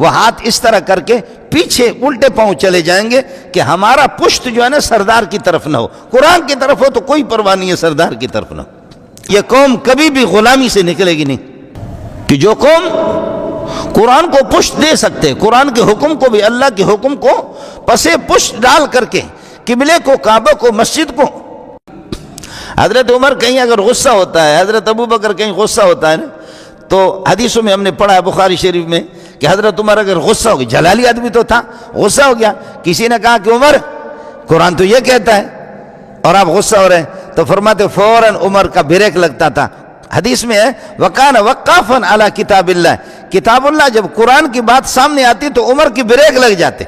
وہ ہاتھ اس طرح کر کے پیچھے الٹے پاؤں چلے جائیں گے کہ ہمارا پشت جو ہے نا سردار کی طرف نہ ہو، قرآن کی طرف ہو تو کوئی پرواہ نہیں ہے، سردار کی طرف نہ ہو۔ یہ قوم کبھی بھی غلامی سے نکلے گی نہیں، کہ جو قوم قرآن کو پشت دے سکتے، قرآن کے حکم کو بھی، اللہ کے حکم کو پسے پشت ڈال کر کے، قبلے کو، کعبہ کو، مسجد کو۔ حضرت عمر کہیں اگر غصہ ہوتا ہے، حضرت ابوبکر کہیں غصہ ہوتا ہے نا، تو حدیثوں میں ہم نے پڑھا ہے بخاری شریف میں کہ حضرت عمر اگر غصہ ہو گیا، جلالی آدمی تو تھا، غصہ ہو گیا، کسی نے کہا کہ عمر قرآن تو یہ کہتا ہے اور آپ غصہ ہو رہے ہیں، تو فرماتے فوراً عمر کا بریک لگتا تھا۔ حدیث میں ہے وَقَانَ وَقَّافًا عَلَى کتاب اللہ، کتاب اللہ جب قرآن کی بات سامنے آتی تو عمر کی بریک لگ جاتے۔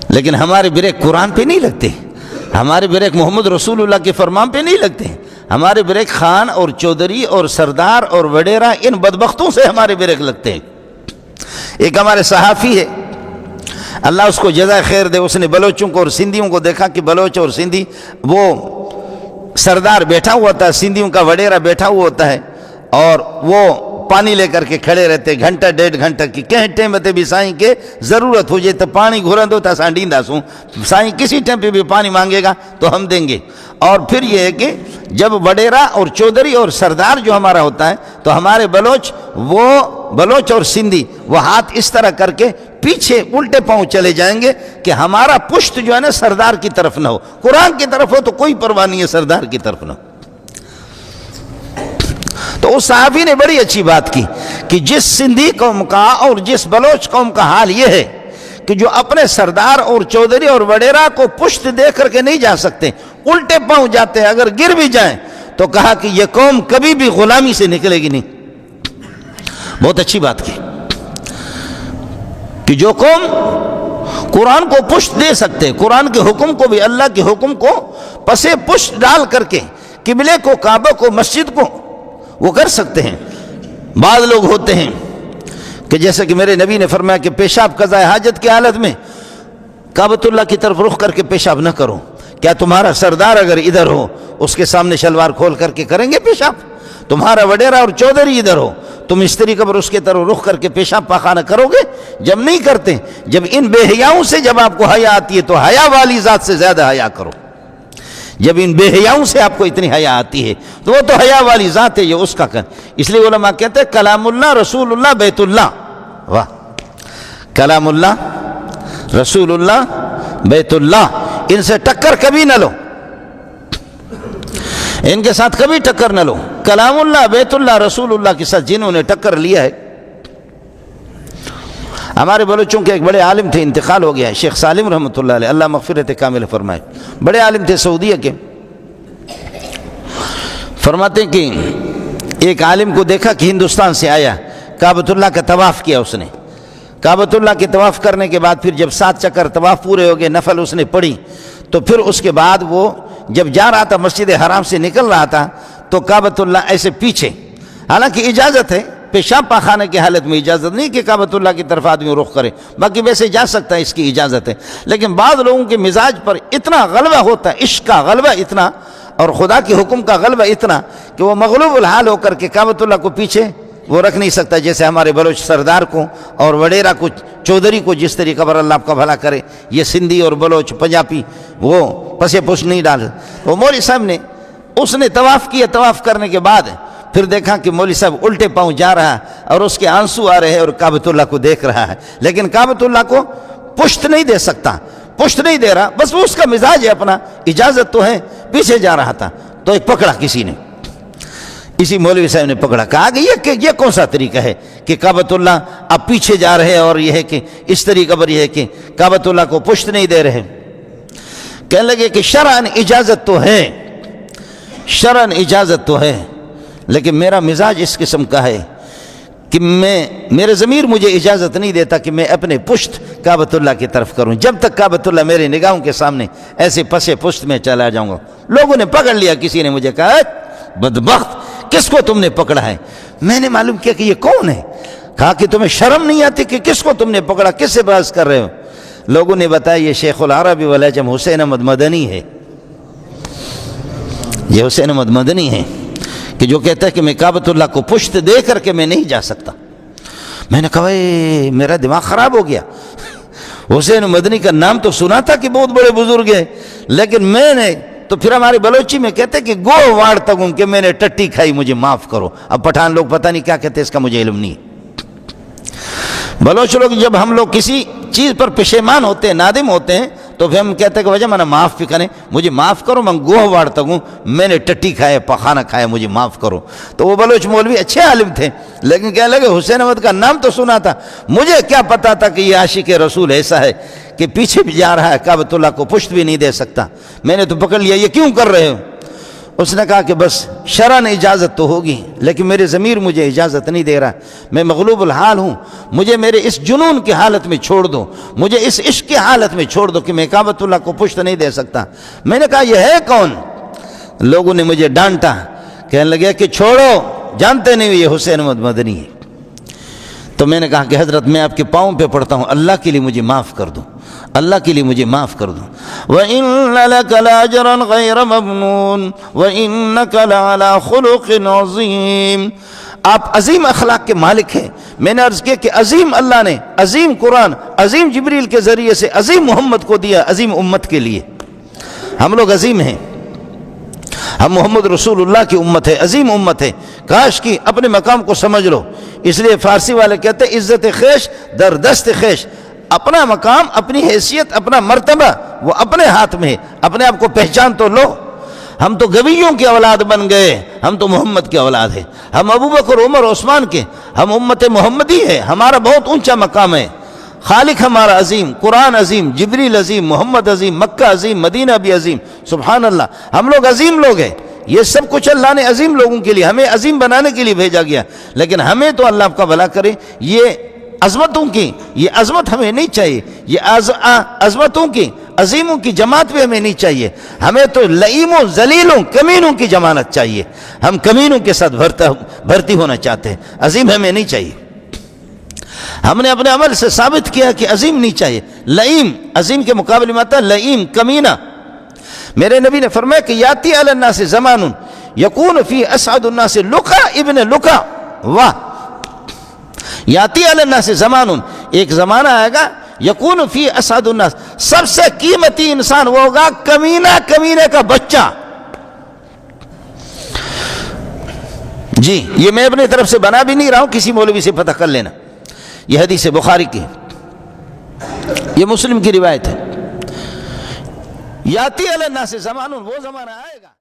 لیکن ہمارے بریک قرآن پہ نہیں لگتے، ہمارے بریک محمد رسول اللہ کے فرمان پہ نہیں لگتے، ہمارے بریک خان اور چودھری اور سردار اور وڈیرا ان بدبختوں سے ہمارے بریک لگتے ہیں۔ ایک ہمارے صحافی ہے، اللہ اس کو جزائے خیر دے، اس نے بلوچوں کو اور سندھیوں کو دیکھا کہ بلوچ اور سندھی، وہ سردار بیٹھا ہوا تھا، سندھیوں کا وڈیرا بیٹھا ہوا ہوتا ہے، اور وہ پانی لے کر کے کھڑے رہتے گھنٹہ ڈیڑھ گھنٹہ کی، کہیں ٹائم بتے بھی سائیں کے ضرورت ہو جائے تو پانی گھرن دو تا سانڈیندہ سوں، سائیں کسی ٹائم پہ بھی پانی مانگے گا تو ہم دیں گے۔ اور پھر یہ ہے کہ جب وڈیرا اور چودھری اور سردار جو ہمارا ہوتا ہے تو ہمارے بلوچ اور سندھی وہ ہاتھ اس طرح کر کے پیچھے الٹے پاؤں چلے جائیں گے کہ ہمارا پشت جو ہے نا سردار کی طرف نہ ہو، قرآن کی طرف ہو تو کوئی پرواہ نہیں ہے، سردار کی طرف نہ ہو۔ تو اس صحابی نے بڑی اچھی بات کی کہ جس سندھی قوم کا اور جس بلوچ قوم کا حال یہ ہے کہ جو اپنے سردار اور چودھری اور وڈیرا کو پشت دے کر کے نہیں جا سکتے، الٹے پاؤں جاتے ہیں، اگر گر بھی جائیں تو کہا کہ یہ قوم کبھی بھی غلامی سے نکلے گی نہیں۔ بہت اچھی بات کی کہ جو قوم قرآن کو پشت دے سکتے، قرآن کے حکم کو بھی، اللہ کے حکم کو پسے پشت ڈال کر کے، قبلے کو، کعبہ کو، مسجد کو وہ کر سکتے ہیں۔ بعض لوگ ہوتے ہیں کہ جیسے کہ میرے نبی نے فرمایا کہ پیشاب قضاء حاجت کی حالت میں کعبۃ اللہ کی طرف رخ کر کے پیشاب نہ کرو۔ کیا تمہارا سردار اگر ادھر ہو، اس کے سامنے شلوار کھول کر کے کریں گے پیشاب؟ تمہارا وڈیرا اور چودھری ادھر ہو، تم استری قبر اس کے طرف رخ کر کے پیشاب پاخانہ کرو گے؟ جب نہیں کرتے، جب ان بے حیاؤں سے جب آپ کو حیا آتی ہے تو حیا والی ذات سے زیادہ حیا کرو۔ جب ان بے حیاؤں سے آپ کو اتنی حیا آتی ہے تو وہ تو حیا والی ذات ہے، یہ اس کا کر۔ اس لیے علماء کہتے ہیں کلام اللہ، رسول اللہ، بیت اللہ۔ واہ، کلام اللہ، رسول اللہ، بیت اللہ، ان سے ٹکر کبھی نہ لو، ان کے ساتھ کبھی ٹکر نہ لو۔ کلام اللہ، بیت اللہ، رسول اللہ کے ساتھ جنہوں نے ٹکر لیا ہے، ہمارے بلوچوں کے ایک بڑے عالم تھے، انتقال ہو گیا ہے، شیخ سالم رحمۃ اللہ علیہ، اللہ مغفرت کامل فرمائے، بڑے عالم تھے سعودیہ کے۔ فرماتے ہیں کہ ایک عالم کو دیکھا کہ ہندوستان سے آیا، کعبۃ اللہ کا طواف کیا اس نے، کعبۃ اللہ کے طواف کرنے کے بعد پھر جب 7 چکر طواف پورے ہو گئے، نفل اس نے پڑھی، تو پھر اس کے بعد وہ جب جا رہا تھا مسجد حرام سے نکل رہا تھا تو کعبۃ اللہ ایسے پیچھے، حالانکہ اجازت ہے پیشاب پاخانے کی حالت میں، اجازت نہیں کہ کعبۃ اللہ کی طرف آدمی رخ کرے، باقی ویسے جا سکتا ہے، اس کی اجازت ہے، لیکن بعض لوگوں کے مزاج پر اتنا غلبہ ہوتا ہے، عشق کا غلبہ اتنا اور خدا کے حکم کا غلبہ اتنا کہ وہ مغلوب الحال ہو کر کے کعبۃ اللہ کو پیچھے وہ رکھ نہیں سکتا، جیسے ہمارے بلوچ سردار کو اور وڈیرا کو، چودھری کو جس طریقہ پر اللہ آپ کا بھلا کرے، یہ سندھی اور بلوچ پنجابی وہ پسے پش نہیں ڈال۔ وہ مولوی صاحب نے اس نے طواف کیا، طواف کرنے کے بعد پھر دیکھا کہ مولوی صاحب الٹے پاؤں جا رہا ہے اور اس کے آنسو آ رہے ہیں اور کعبۃ اللہ کو دیکھ رہا ہے، لیکن کعبۃ اللہ کو پشت نہیں دے سکتا، پشت نہیں دے رہا، بس وہ اس کا مزاج ہے اپنا، اجازت تو ہے، پیچھے جا رہا تھا تو ایک پکڑا کسی نے، اسی مولوی صاحب نے پکڑا، کہا کہ یہ کون سا طریقہ ہے کہ کعبۃ اللہ اب پیچھے جا رہے ہیں اور یہ ہے کہ اس طریقہ پر یہ ہے کہ کعبۃ اللہ کو پشت نہیں دے رہے۔ کہنے لگے کہ شرعاً اجازت تو ہے، شرعاً اجازت تو ہے، لیکن میرا مزاج اس قسم کا ہے کہ میرے ضمیر مجھے اجازت نہیں دیتا کہ میں اپنے پشت کعبۃ اللہ کی طرف کروں، جب تک کعبۃ اللہ میرے نگاہوں کے سامنے ایسے پسے پشت میں چلا جاؤں گا۔ لوگوں نے پکڑ لیا، کسی نے مجھے کہا بدبخت کس کو تم نے پکڑا ہے؟ میں نے معلوم کیا کہ یہ کون ہے، کہا کہ تمہیں شرم نہیں آتی کہ کس کو تم نے پکڑا، کس سے بحث کر رہے ہو؟ لوگوں نے بتایا یہ شیخ العربی والعجم حسین احمد مدنی ہے، یہ حسین احمد مدنی ہے، کہ کہ جو کہتا ہے کہ میں کعبۃ اللہ کو پشت دے کر کے میں نہیں جا سکتا۔ میں نے کہا اے میرا دماغ خراب ہو گیا، حسین مدنی کا نام تو سنا تھا کہ بہت بڑے بزرگ ہیں، لیکن میں نے تو پھر ہماری بلوچی میں کہتے کہ گو واڑ تگوں کہ میں نے ٹٹی کھائی مجھے معاف کرو۔ اب پٹھان لوگ پتہ نہیں کیا کہتے، اس کا مجھے علم نہیں ہے۔ بلوچ لوگ جب ہم لوگ کسی چیز پر پشیمان ہوتے ہیں، نادم ہوتے ہیں، تو پھر ہم کہتے ہیں کہ وجہ میں نے معاف بھی کریں، مجھے معاف کرو، میں گوہ واڑتا ہوں، میں نے ٹٹی کھائے پخانہ کھایا، مجھے معاف کرو۔ تو وہ بلوچ مولوی اچھے عالم تھے، لیکن کہنے لگے حسین احمد کا نام تو سنا تھا، مجھے کیا پتا تھا کہ یہ عاشق رسول ایسا ہے کہ پیچھے بھی جا رہا ہے، کعبۃ اللہ کو پشت بھی نہیں دے سکتا۔ میں نے تو پکڑ لیا، یہ کیوں کر رہے ہو؟ اس نے کہا کہ بس شرعاً اجازت تو ہوگی، لیکن میرے ضمیر مجھے اجازت نہیں دے رہا، میں مغلوب الحال ہوں، مجھے میرے اس جنون کی حالت میں چھوڑ دو، مجھے اس عشق کی حالت میں چھوڑ دو کہ میں کعبۃ اللہ کو پشت نہیں دے سکتا۔ میں نے کہا یہ ہے کون؟ لوگوں نے مجھے ڈانٹا، کہنے لگے کہ چھوڑو، جانتے نہیں یہ حسین احمد مدنی ہے۔ تو میں نے کہا کہ حضرت میں آپ کے پاؤں پہ پڑتا ہوں، اللہ کے لیے مجھے معاف کر دو، اللہ کے لیے مجھے معاف کر دو۔ وَإِنَّ لَكَ لَأَجْرًا غَيْرَ مَمْنُونٍ وَإِنَّكَ لَعَلَىٰ خُلُقٍ عَظِيمٍ۔ آپ عظیم اخلاق کے مالک ہیں۔ میں نے عرض کیا کہ عظیم اللہ نے عظیم قرآن عظیم جبریل کے ذریعے سے عظیم محمد کو دیا، عظیم امت کے لیے۔ ہم لوگ عظیم ہیں، ہم محمد رسول اللہ کی امت ہے، عظیم امت ہے۔ کاش کی اپنے مقام کو سمجھ لو۔ اس لیے فارسی والے کہتے ہیں عزت خیش در دست خیش، اپنا مقام، اپنی حیثیت، اپنا مرتبہ وہ اپنے ہاتھ میں ہے، اپنے آپ کو پہچان تو لو۔ ہم تو گویوں کی اولاد بن گئے، ہم تو محمد کی اولاد ہیں، ہم ابو بکر عمر عثمان کے، ہم امت محمدی ہے، ہمارا بہت اونچا مقام ہے۔ خالق ہمارا عظیم، قرآن عظیم، جبریل عظیم، محمد عظیم، مکہ عظیم، مدینہ بھی عظیم، سبحان اللہ۔ ہم لوگ عظیم لوگ ہیں، یہ سب کچھ اللہ نے عظیم لوگوں کے لیے، ہمیں عظیم بنانے کے لیے بھیجا گیا، لیکن ہمیں تو اللہ آپ کا بھلا کرے، یہ عظمتوں کی، یہ عظمت ہمیں نہیں چاہیے، یہ عظمتوں کی، عظیموں کی جماعت بھی ہمیں نہیں چاہیے، ہمیں تو لئیموں، ذلیلوں، کمینوں کی جماعت چاہیے۔ ہم کمینوں کے ساتھ بھرتی ہونا چاہتے ہیں، عظیم ہمیں نہیں چاہیے۔ ہم نے اپنے عمل سے ثابت کیا کہ عظیم نہیں چاہیے، لئیم، عظیم کے مقابلے میں آتا ہے لئیم، کمینہ۔ میرے نبی نے فرمایا کہ یاتی علی الناس زمان یکون فی اسعد الناس لقا ابن لقا، واہ، یاتی علی الناس زمان، ایک زمانہ آئے گا یکون فی اسعد الناس، سب سے قیمتی انسان وہ ہوگا کمینہ، کمینے کا بچہ۔ جی یہ میں اپنی طرف سے بنا بھی نہیں رہا ہوں، کسی مولوی سے پتہ کر لینا، یہ حدیث بخاری کی، یہ مسلم کی روایت ہے۔ یاتی علی الناس زمان، وہ زمانہ آئے گا